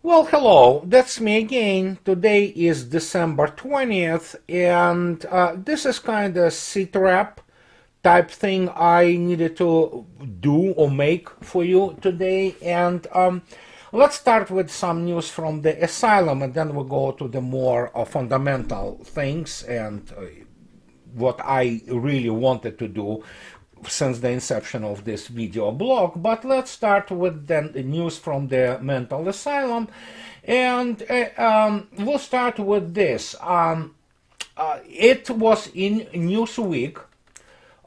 Well, hello, that's me again. Today is December 20th, and this is kind of SitRep type thing I needed to do or make for you today. And let's start with some news from the asylum, and then we'll go to the more fundamental things and what I really wanted to do since the inception of this video blog. But let's start with the news from the mental asylum, and we'll start with this. It was in Newsweek.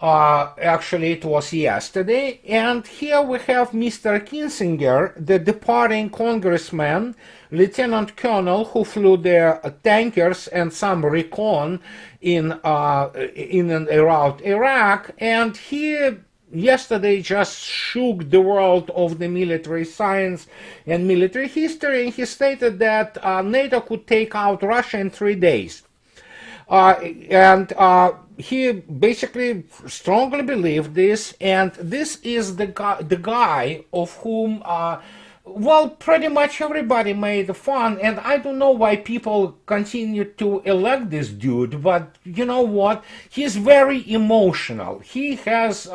Actually, it was yesterday, and here we have Mr. Kinzinger, the departing congressman, lieutenant colonel who flew the tankers and some recon in and around Iraq, and he yesterday just shook the world of the military science and military history, and he stated that NATO could take out Russia in 3 days. And he basically strongly believed this, and this is the guy of whom, well, pretty much everybody made fun, and I don't know why people continue to elect this dude, but you know what? He's very emotional. He has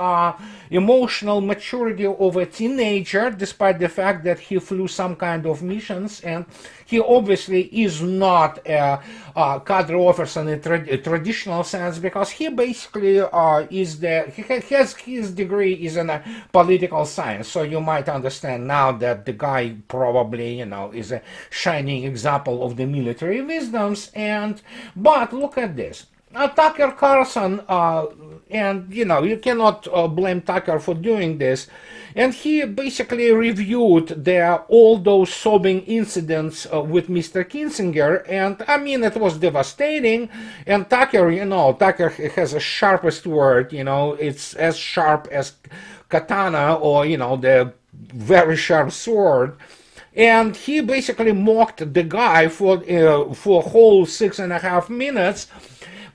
emotional maturity of a teenager, despite the fact that he flew some kind of missions, and he obviously is not a cadre officer in a traditional sense, because he basically he has his degree is in a political science. So you might understand now that the guy probably, is a shining example of the military wisdoms. But look at this. Tucker Carlson, and you cannot blame Tucker for doing this, and he basically reviewed all those sobbing incidents with Mr. Kinzinger, and I mean, it was devastating. And Tucker, Tucker has the sharpest word, it's as sharp as katana, or the very sharp sword. And he basically mocked the guy for a whole 6.5 minutes.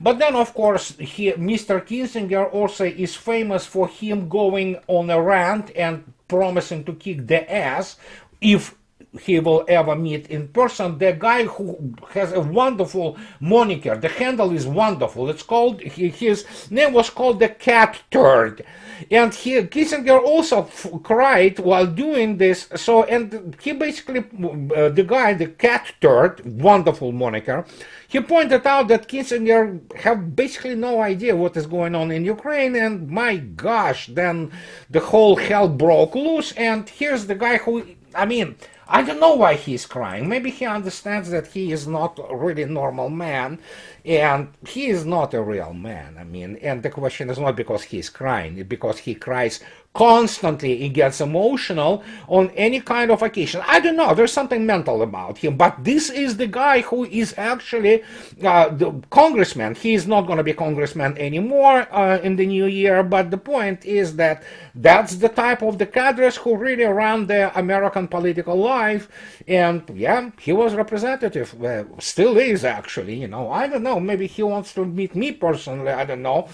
But then, of course, Mr. Kinzinger also is famous for him going on a rant and promising to kick the ass if he will ever meet in person. The guy who has a wonderful moniker, the handle is wonderful. It's called, his name was called the Cat Turd. And Kissinger also cried while doing this. So, and he basically, the guy, the Cat Turd, wonderful moniker, he pointed out that Kissinger have basically no idea what is going on in Ukraine, and my gosh, then the whole hell broke loose. And here's the guy who, I don't know why he's crying. Maybe he understands that he is not a really normal man, and he is not a real man. And the question is not because he's crying, it's because he cries constantly. He gets emotional on any kind of occasion. I don't know, there's something mental about him, but this is the guy who is actually the congressman. He is not going to be congressman anymore in the new year, but the point is that that's the type of the cadres who really run the American political life. And yeah, he was representative, still is actually, I don't know, maybe he wants to meet me personally, I don't know,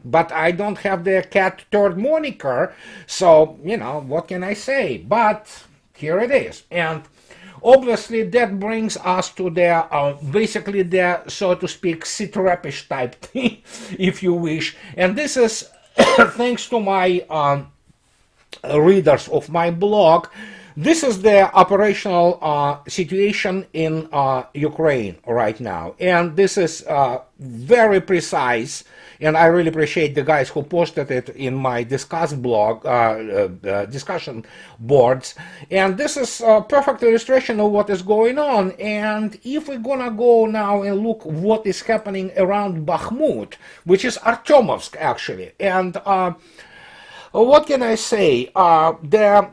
but I don't have the Cat Turd moniker. So, what can I say? But here it is. And obviously that brings us to the, basically the, so to speak, SitRepish type thing, if you wish. And this is thanks to my readers of my blog. This is the operational situation in Ukraine right now, and this is very precise, and I really appreciate the guys who posted it in my discuss blog, discussion boards, and this is a perfect illustration of what is going on. And if we're gonna go now and look what is happening around Bakhmut, which is Artyomovsk actually, and what can I say?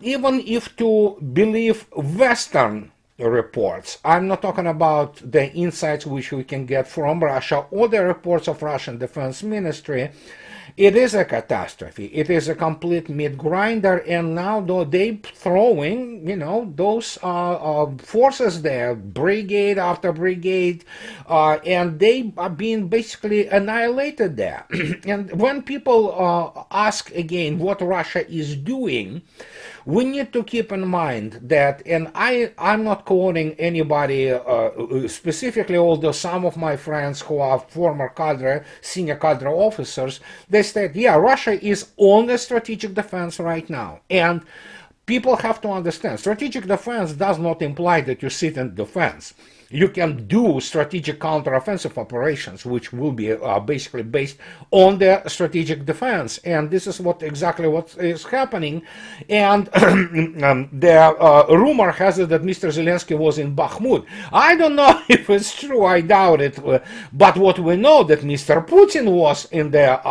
Even if to believe Western reports, I'm not talking about the insights which we can get from Russia or the reports of Russian Defense Ministry, it is a catastrophe. It is a complete meat grinder, and now they throwing, those forces there, brigade after brigade, and they are being basically annihilated there. And when people ask again what Russia is doing, we need to keep in mind that, and I'm not quoting anybody specifically, although some of my friends who are former cadre, senior cadre officers, they said, yeah, Russia is on the strategic defense right now. And people have to understand, strategic defense does not imply that you sit in defense. You can do strategic counteroffensive operations, which will be basically based on the strategic defense. And this is exactly what is happening. And the rumor has it that Mr. Zelensky was in Bakhmut. I don't know if it's true, I doubt it. But what we know that Mr. Putin was in the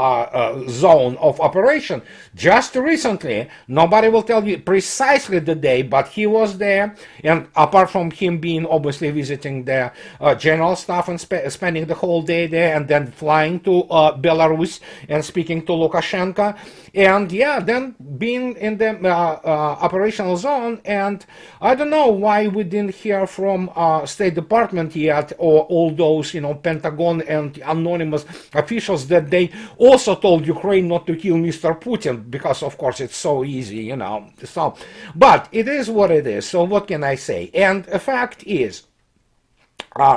zone of operation just recently. Nobody will tell you precisely the day, but he was there. And apart from him being obviously visiting the general staff and spending the whole day there, and then flying to Belarus and speaking to Lukashenko, and yeah, then being in the operational zone. And I don't know why we didn't hear from State Department yet, or all those, Pentagon and anonymous officials, that they also told Ukraine not to kill Mr. Putin, because of course it's so easy, So, but it is what it is. So what can I say? And the fact is,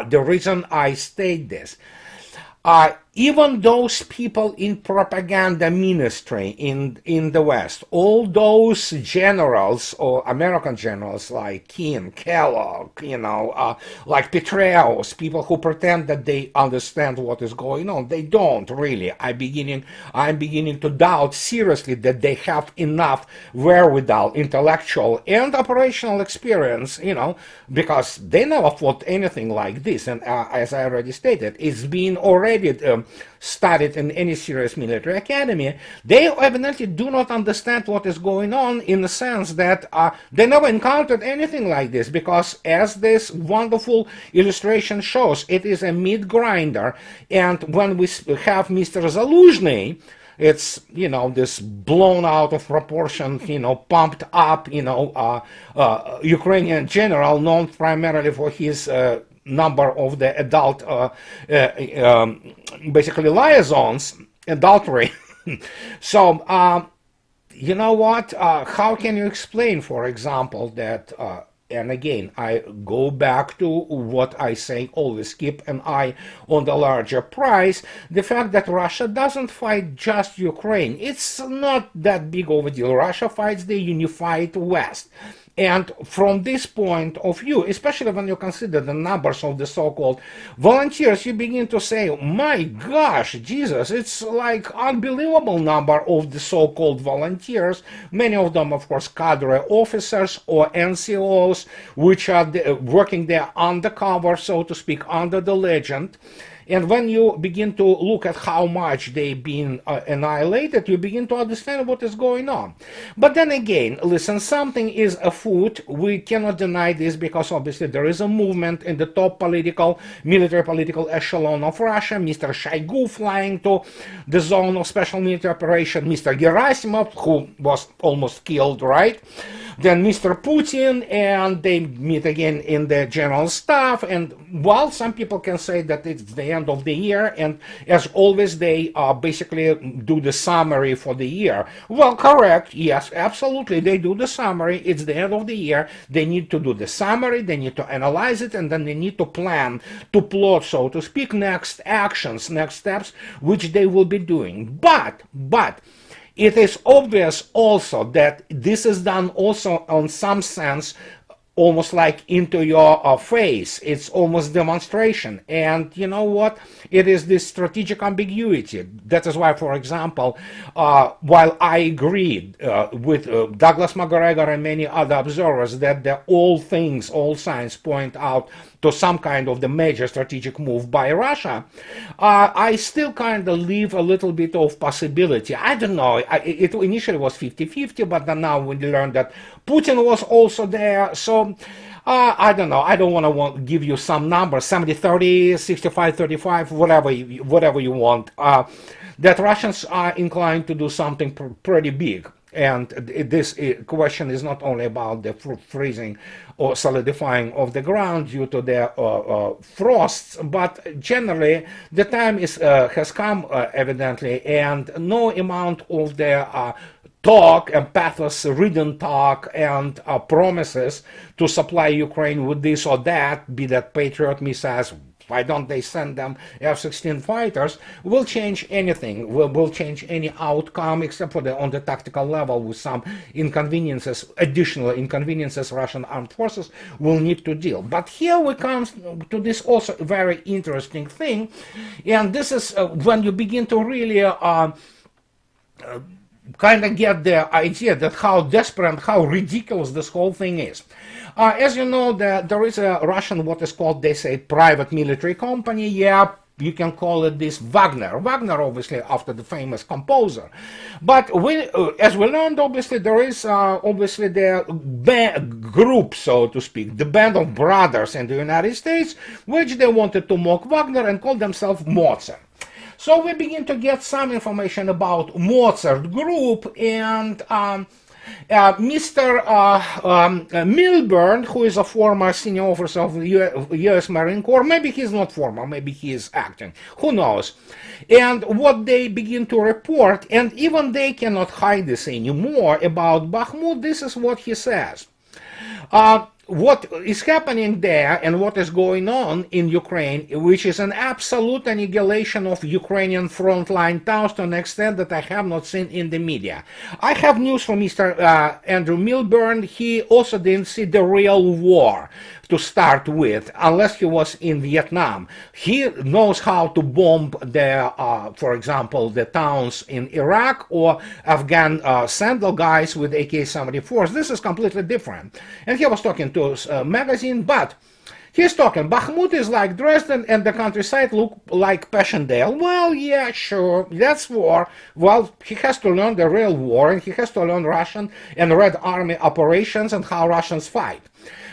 the reason I state this, even those people in propaganda ministry in the West, all those generals or American generals like King, Kellogg, like Petraeus, people who pretend that they understand what is going on, they don't really. I'm beginning to doubt seriously that they have enough wherewithal, intellectual and operational experience, because they never fought anything like this. And as I already stated, it's been already studied in any serious military academy. They evidently do not understand what is going on, in the sense that they never encountered anything like this, because as this wonderful illustration shows, it is a meat grinder. And when we have Mr. Zaluzhny, it's, this blown out of proportion, pumped up, Ukrainian general, known primarily for his number of the adult basically liaisons, adultery. So you know what, how can you explain, for example, that and again, I go back to what I say always, keep an eye on the larger prize, the fact that Russia doesn't fight just Ukraine. It's not that big of a deal. Russia fights the unified West. And from this point of view, especially when you consider the numbers of the so-called volunteers, you begin to say, my gosh, Jesus, it's like unbelievable number of the so-called volunteers, many of them, of course, cadre officers or NCOs, which are working there undercover, so to speak, under the legend. And when you begin to look at how much they've been annihilated, you begin to understand what is going on. But then again, listen, something is afoot. We cannot deny this, because obviously there is a movement in the top military political echelon of Russia. Mr. Shoigu flying to the zone of special military operation, Mr. Gerasimov, who was almost killed, right? Then Mr. Putin, and they meet again in the general staff. And while some people can say that it's the end of the year, and as always they basically do the summary for the year. Well, correct, yes, absolutely, they do the summary. It's the end of the year. They need to do the summary, they need to analyze it, and then they need to plan, to plot, so to speak, next actions, next steps, which they will be doing. But it is obvious also that this is done also on some sense almost like into your face. It's almost demonstration. And you know what? It is this strategic ambiguity. That is why, for example, while I agreed with Douglas McGregor and many other observers that all signs point out to some kind of the major strategic move by Russia, I still kind of leave a little bit of possibility. I don't know, it initially was 50-50, but then now we learned that Putin was also there, so I don't know, I don't want to give you some number, 70-30, 65-35, whatever you want, that Russians are inclined to do something pretty big. and this question is not only about the freezing or solidifying of the ground due to the frosts, but generally the time has come, evidently, and no amount of the talk and pathos-ridden talk and promises to supply Ukraine with this or that, be that Patriot missiles, why don't they send them F-16 fighters, will change anything, will change any outcome except for on the tactical level with some inconveniences, additional inconveniences Russian armed forces will need to deal. But here we come to this also very interesting thing, and this is when you begin to really kind of get the idea that how desperate and how ridiculous this whole thing is. As you know, there is a Russian, what is called, they say, private military company. Yeah, you can call it this Wagner. Wagner, obviously, after the famous composer. But as we learned, obviously, there is obviously the group, so to speak, the band of brothers in the United States, which they wanted to mock Wagner and call themselves Mozart. So we begin to get some information about Mozart Group, and Mr. Milburn, who is a former senior officer of the U.S. Marine Corps, maybe he's not former, maybe he is acting, who knows. And what they begin to report, and even they cannot hide this anymore about Bakhmut, this is what he says. What is happening there and what is going on in Ukraine, which is an absolute annihilation of Ukrainian frontline towns to an extent that I have not seen in the media. I have news from Mr. Andrew Milburn. He also didn't see the real war to start with, unless he was in Vietnam. He knows how to bomb the, for example, the towns in Iraq or Afghan sandal guys with AK-74s. This is completely different. And he was talking to a magazine, but he's talking, Bakhmut is like Dresden and the countryside look like Passchendaele. Well, yeah, sure, that's war. Well, he has to learn the real war, and he has to learn Russian and Red Army operations and how Russians fight.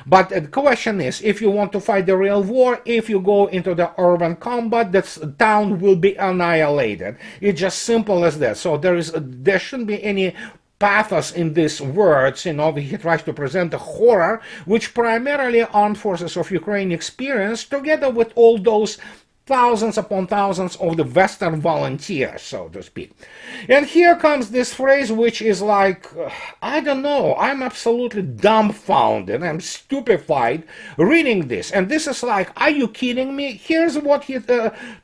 But the question is, if you want to fight the real war, if you go into the urban combat, that town will be annihilated. It's just simple as that. So there shouldn't be any pathos in these words. You know, he tries to present a horror, which primarily armed forces of Ukraine experience, together with all those thousands upon thousands of the Western volunteers, so to speak. And here comes this phrase, which is like, I don't know, I'm absolutely dumbfounded, I'm stupefied reading this. And this is like, are you kidding me? Here's what he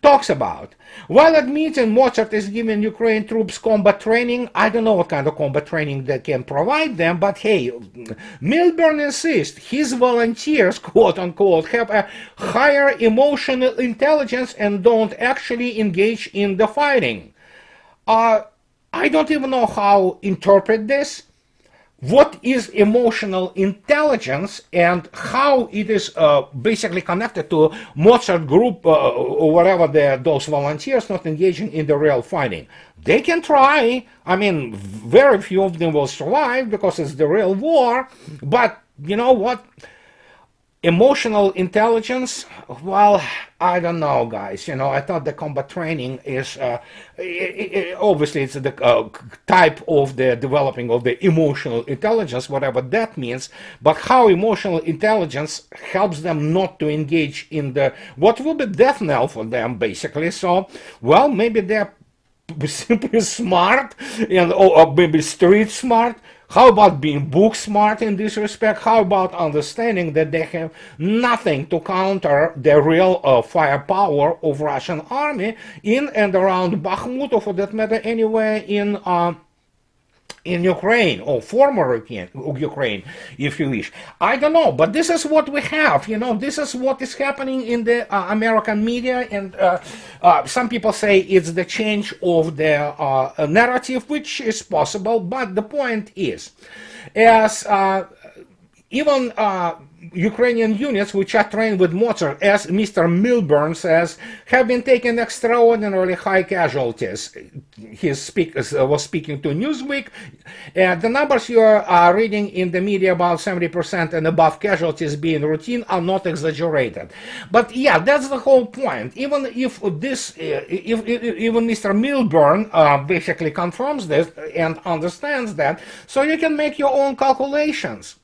talks about. While admitting Mozart is giving Ukraine troops combat training, I don't know what kind of combat training they can provide them, but hey, Milburn insists his volunteers, quote unquote, have a higher emotional intelligence and don't actually engage in the fighting. I don't even know how to interpret this. What is emotional intelligence and how it is basically connected to Mozart Group or whatever those volunteers not engaging in the real fighting? They can try. I mean, very few of them will survive because it's the real war. But you know what? Emotional intelligence, well, I don't know, guys. You know, I thought the combat training is, obviously it's the type of the developing of the emotional intelligence, whatever that means, but how emotional intelligence helps them not to engage in what will be death knell for them, basically. So, well, maybe they're simply smart, and or maybe street smart. How about being book smart in this respect? How about understanding that they have nothing to counter the real firepower of Russian army in and around Bakhmut, or for that matter anywhere in Ukraine, or former Ukraine, if you wish. I don't know, but this is what we have. You know, this is what is happening in the American media, and some people say it's the change of the narrative, which is possible, but the point is, as even Ukrainian units which are trained with Mozart, as Mr. Milburn says, have been taking extraordinarily high casualties. He was speaking to Newsweek. The numbers you are reading in the media about 70% and above casualties being routine are not exaggerated. But yeah, that's the whole point. Even if even Mr. Milburn basically confirms this and understands that, so you can make your own calculations.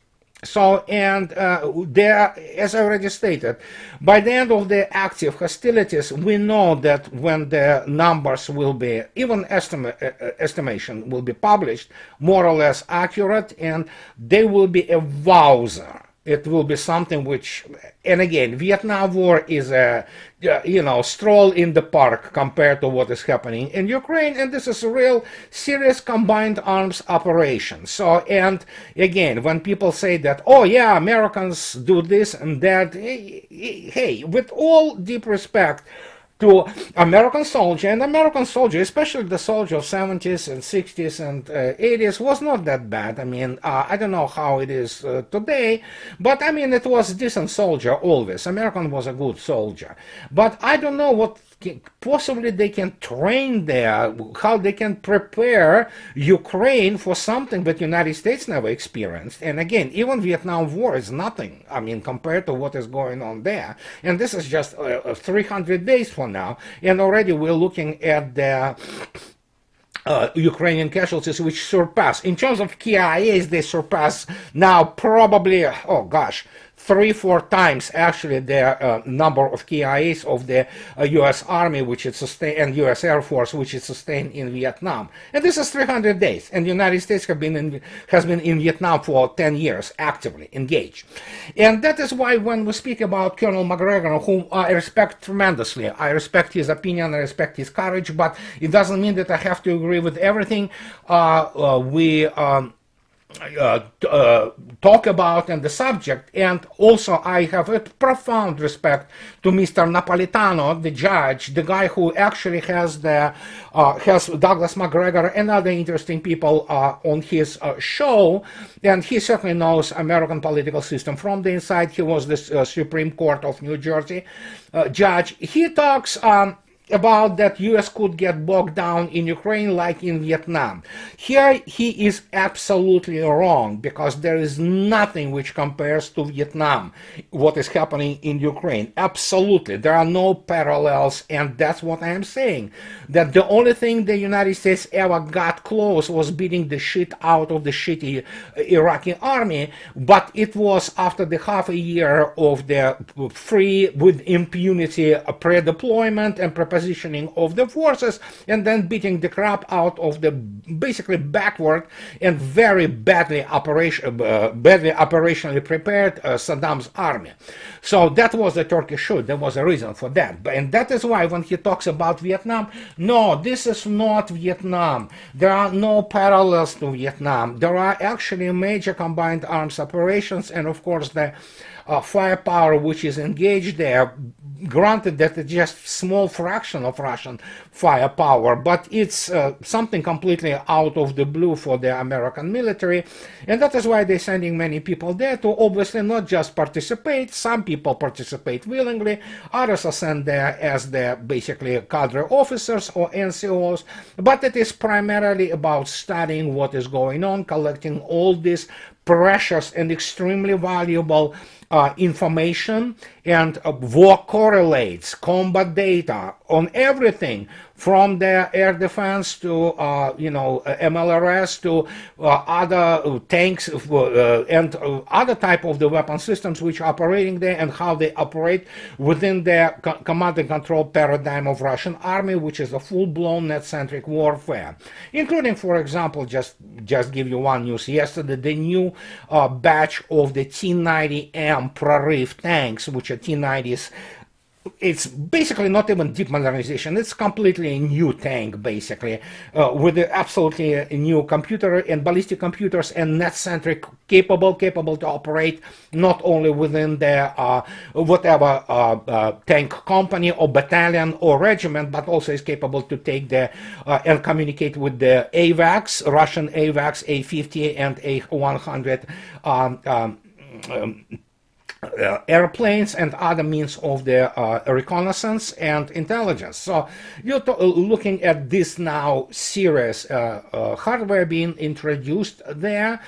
So, and there, as I already stated, by the end of the active hostilities, we know that when the numbers will be, even estimation will be published, more or less accurate, and they will be a wowzer. It will be something which, and again, Vietnam War is a, stroll in the park compared to what is happening in Ukraine, and this is a real serious combined arms operation. So, and again, when people say that, oh yeah, Americans do this and that, hey, with all deep respect to American soldier, and American soldier, especially the soldier of 70s and 60s and 80s, was not that bad. I mean, I don't know how it is today, but I mean, it was a decent soldier always. American was a good soldier. But I don't know what possibly they can train there, how they can prepare Ukraine for something that United States never experienced. And again, even Vietnam War is nothing, I mean, compared to what is going on there. And this is just 300 days from now, and already we're looking at the Ukrainian casualties which surpass, in terms of KIAs, they surpass now probably, oh gosh, 3-4 times actually the number of KIAs of the U.S. Army, which is sustained, and U.S. Air Force, which is sustained in Vietnam. And this is 300 days, and the United States has been in Vietnam for 10 years, actively engaged. And that is why when we speak about Colonel McGregor, whom I respect tremendously, I respect his opinion, I respect his courage, but it doesn't mean that I have to agree with everything we talk about and the subject. And also I have a profound respect to Mr. Napolitano, the judge, the guy who actually has Douglas McGregor and other interesting people on his show, and he certainly knows American political system from the inside. He was the Supreme Court of New Jersey judge. He talks about that U.S. could get bogged down in Ukraine like in Vietnam. Here he is absolutely wrong, because there is nothing which compares to Vietnam, what is happening in Ukraine. Absolutely. There are no parallels, and that's what I am saying. That the only thing the United States ever got close was beating the shit out of the shitty Iraqi army, but it was after the half a year of the free, with impunity, pre-deployment and positioning of the forces, and then beating the crap out of the basically backward and very badly operationally prepared Saddam's army. So that was the Turkish shoot. There was a reason for that. And that is why when he talks about Vietnam, no, this is not Vietnam. There are no parallels to Vietnam. There are actually major combined arms operations, and of course the firepower which is engaged there. Granted that it's just small fraction of Russian firepower, but it's something completely out of the blue for the American military, and that is why they're sending many people there to obviously not just participate. Some people participate willingly, others are sent there as the basically cadre officers or NCOs, but it is primarily about studying what is going on, collecting all this precious and extremely valuable information, and war correlates, combat data on everything from the air defense to MLRS to other tanks and other type of the weapon systems which are operating there, and how they operate within the command and control paradigm of Russian army, which is a full-blown net-centric warfare, including, for example, just give you one news yesterday, the new batch of the T-90M Prorыв tanks, which are T-90s. It's basically not even deep modernization. It's completely a new tank, basically, with the absolutely new computer and ballistic computers and net-centric, capable to operate not only within the whatever tank company or battalion or regiment, but also is capable to take the and communicate with the AVACs, Russian AVACs, A-50 and A-100 airplanes and other means of the reconnaissance and intelligence. So you're looking at this now serious hardware being introduced there,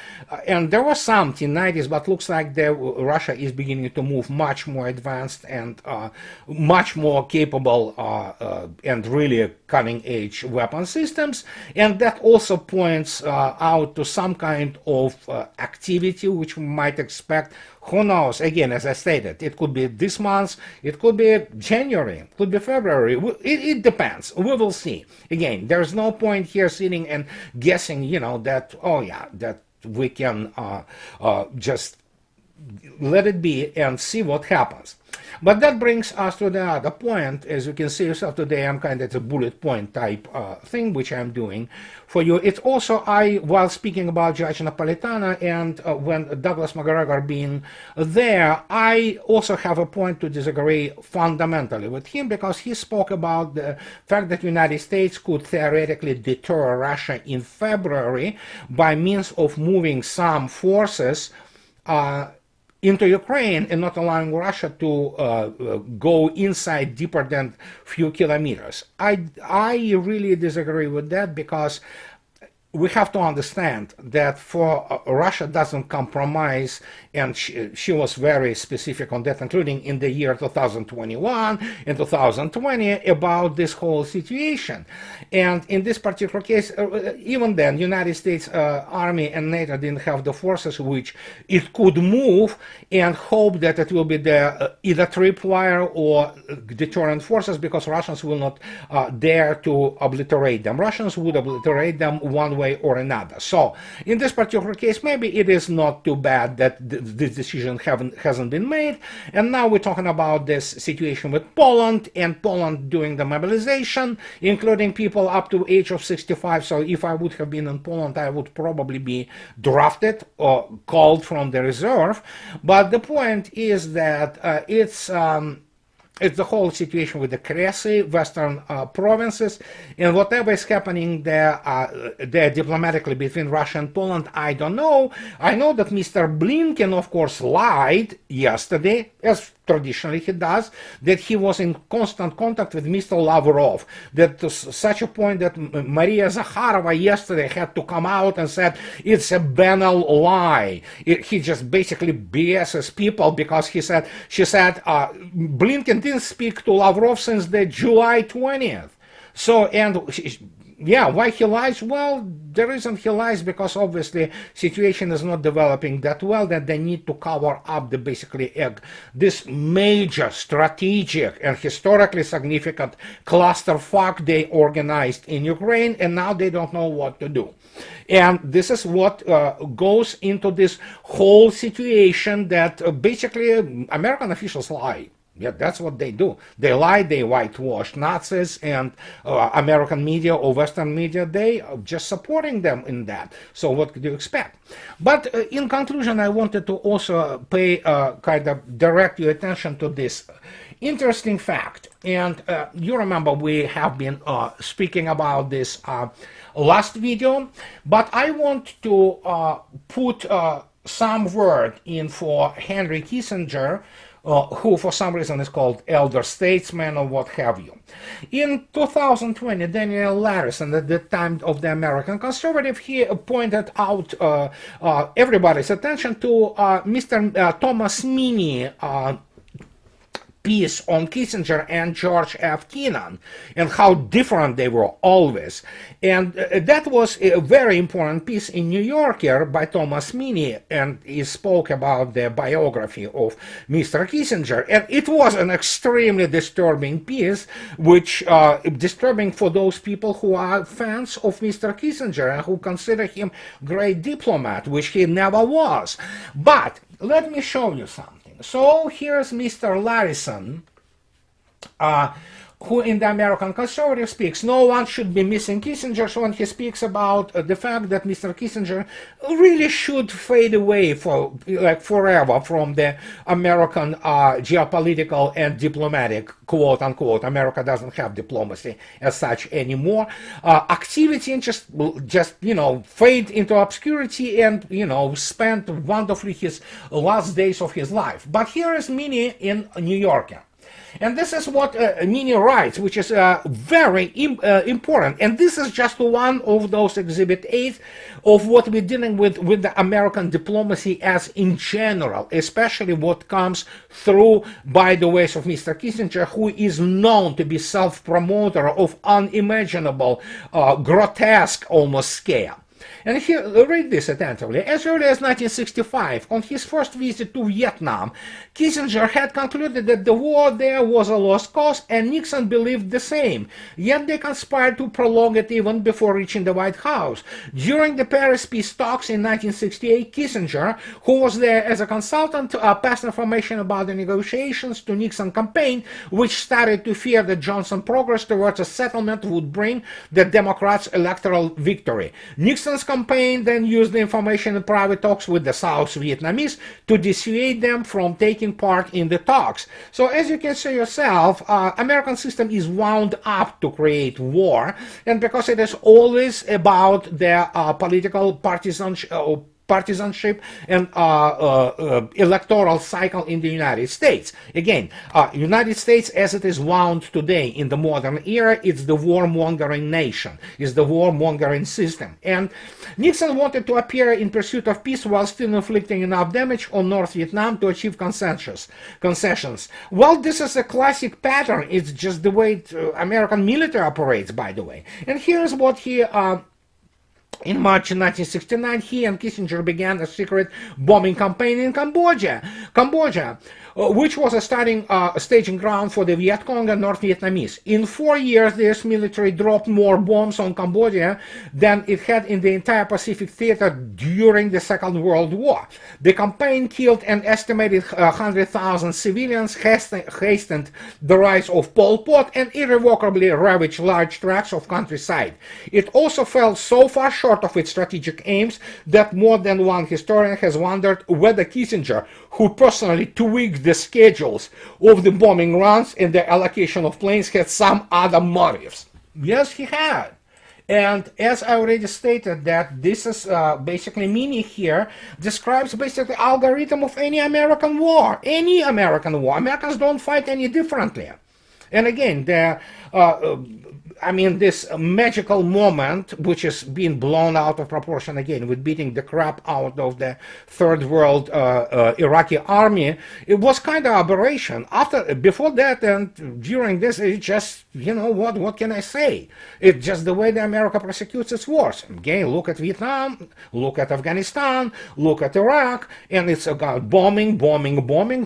and there was some in 90s, but looks like Russia is beginning to move much more advanced and much more capable and really cutting-edge weapon systems, and that also points out to some kind of activity which we might expect. Who knows? Again, as I stated, it could be this month, it could be January, it could be February. It depends. We will see. Again, there's no point here sitting and guessing, that, oh yeah, that we can just let it be and see what happens. But that brings us to the other point. As you can see yourself today, I'm kind of a bullet point type thing, which I'm doing for you. It's also, while speaking about Judge Napolitano and when Douglas McGregor being there, I also have a point to disagree fundamentally with him, because he spoke about the fact that the United States could theoretically deter Russia in February by means of moving some forces into Ukraine and not allowing Russia to go inside deeper than few kilometers. I really disagree with that, because we have to understand that for Russia doesn't compromise, and she was very specific on that, including in the year 2021 and 2020, about this whole situation. And in this particular case, even then, United States Army and NATO didn't have the forces which it could move and hope that it will be the either tripwire or deterrent forces, because Russians will not dare to obliterate them. Russians would obliterate them one way or another. So in this particular case, maybe it is not too bad that this decision hasn't been made. And now we're talking about this situation with Poland, and Poland doing the mobilization, including people up to age of 65. So if I would have been in Poland, I would probably be drafted or called from the reserve. But the point is that it's the whole situation with the Kresy, western provinces, and whatever is happening there diplomatically between Russia and Poland, I don't know. I know that Mr. Blinken, of course, lied yesterday, as traditionally he does, that he was in constant contact with Mr. Lavrov, that to such a point that Maria Zakharova yesterday had to come out and said it's a banal lie. He just basically BS's people, because she said Blinken didn't speak to Lavrov since the July 20th. So, and yeah, why he lies? Well, the reason he lies because obviously situation is not developing that well, that they need to cover up this major strategic and historically significant clusterfuck they organized in Ukraine, and now they don't know what to do. And this is what goes into this whole situation, that basically American officials lie. Yeah, that's what they do. They lie, they whitewash Nazis, and American media or Western media, they are just supporting them in that. So what could you expect? But in conclusion, I wanted to also direct your attention to this interesting fact. And you remember we have been speaking about this last video, but I want to put some word in for Henry Kissinger, who for some reason is called elder statesman or what have you. In 2020, Daniel Larison, at the time of the American Conservative, he pointed out everybody's attention to Mr. Thomas Meany piece on Kissinger and George F. Kennan, and how different they were always. And that was a very important piece in New Yorker by Thomas Meany, and he spoke about the biography of Mr. Kissinger. And it was an extremely disturbing piece, which disturbing for those people who are fans of Mr. Kissinger and who consider him great diplomat, which he never was. But let me show you something. So here's Mr. Larison who in the American conservative speaks, no one should be missing Kissinger. So when he speaks about the fact that Mr. Kissinger really should fade away for like forever from the American geopolitical and diplomatic, quote unquote, America doesn't have diplomacy as such anymore, activity, and just fade into obscurity and spend wonderfully his last days of his life. But here is Minnie in New York. And this is what Minnie writes, which is very important. And this is just one of those Exhibit 8 of what we're dealing with the American diplomacy as in general, especially what comes through by the ways of Mr. Kissinger, who is known to be self-promoter of unimaginable, grotesque almost scale. And here, read this attentively. As early as 1965, on his first visit to Vietnam, Kissinger had concluded that the war there was a lost cause, and Nixon believed the same. Yet they conspired to prolong it even before reaching the White House. During the Paris peace talks in 1968, Kissinger, who was there as a consultant, passed information about the negotiations to Nixon campaign, which started to fear that Johnson's progress towards a settlement would bring the Democrats' electoral victory. Nixon's campaign then used the information in private talks with the South Vietnamese to dissuade them from taking part in the talks. So as you can see yourself, American system is wound up to create war, and because it is always about their political partisanship and electoral cycle in the United States. Again, United States as it is wound today in the modern era, it's the warmongering nation, it's the warmongering system. And Nixon wanted to appear in pursuit of peace while still inflicting enough damage on North Vietnam to achieve concessions. Well, this is a classic pattern. It's just the way American military operates, by the way. And here's what he in March 1969, he and Kissinger began a secret bombing campaign in Cambodia, which was a staging ground for the Viet Cong and North Vietnamese. In 4 years, the US military dropped more bombs on Cambodia than it had in the entire Pacific theater during the Second World War. The campaign killed an estimated 100,000 civilians, hastened the rise of Pol Pot, and irrevocably ravaged large tracts of countryside. It also fell so far short of its strategic aims that more than one historian has wondered whether Kissinger, who personally tweaked the schedules of the bombing runs and the allocation of planes, had some other motives. Yes, he had. And as I already stated, that this is basically Minnie here describes basically algorithm of any American war. Any American war. Americans don't fight any differently. And again, this magical moment, which is being blown out of proportion again with beating the crap out of the Third World Iraqi army, it was kind of aberration. Before that and during this, it just, what can I say? It's just the way that America prosecutes its wars. Again, look at Vietnam, look at Afghanistan, look at Iraq, and it's about bombing,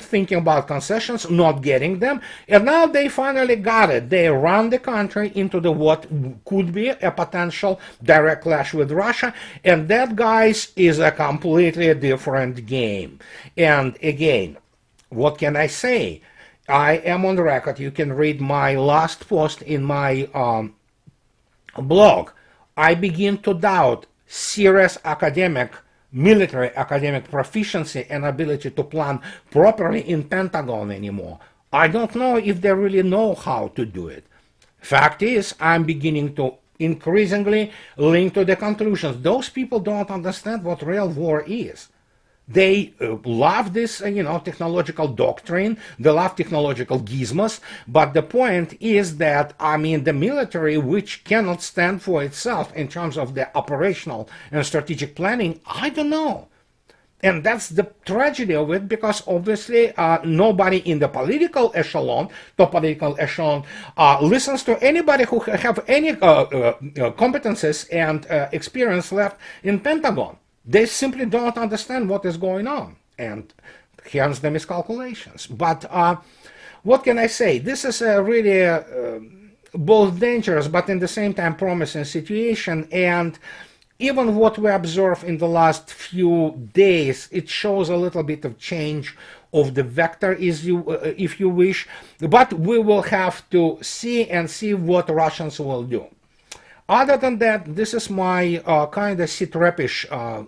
thinking about concessions, not getting them, and now they finally got it. They run the country into what could be a potential direct clash with Russia, and that, guys, is a completely different game. And again, what can I say? I am on record. You can read my last post in my blog. I begin to doubt serious military academic proficiency and ability to plan properly in Pentagon anymore. I don't know if they really know how to do it. Fact is, I'm beginning to increasingly link to the conclusions. Those people don't understand what real war is. They love this, technological doctrine. They love technological gizmos. But the point is that, the military, which cannot stand for itself in terms of the operational and strategic planning, I don't know. And that's the tragedy of it, because obviously nobody in the political echelon, listens to anybody who have any competences and experience left in Pentagon. They simply don't understand what is going on, and hence the miscalculations. But what can I say? This is a really both dangerous, but in the same time promising situation, and even what we observe in the last few days, it shows a little bit of change of the vector if you wish, but we will have to see what Russians will do. Other than that, this is my kind of SitRepish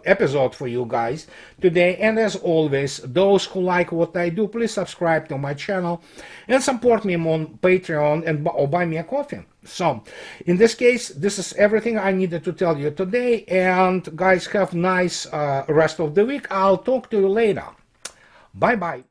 episode for you guys today, and as always, those who like what I do, please subscribe to my channel and support me on Patreon or buy me a coffee. So in this case, this is everything I needed to tell you today, and guys, have nice rest of the week. I'll talk to you later. Bye bye.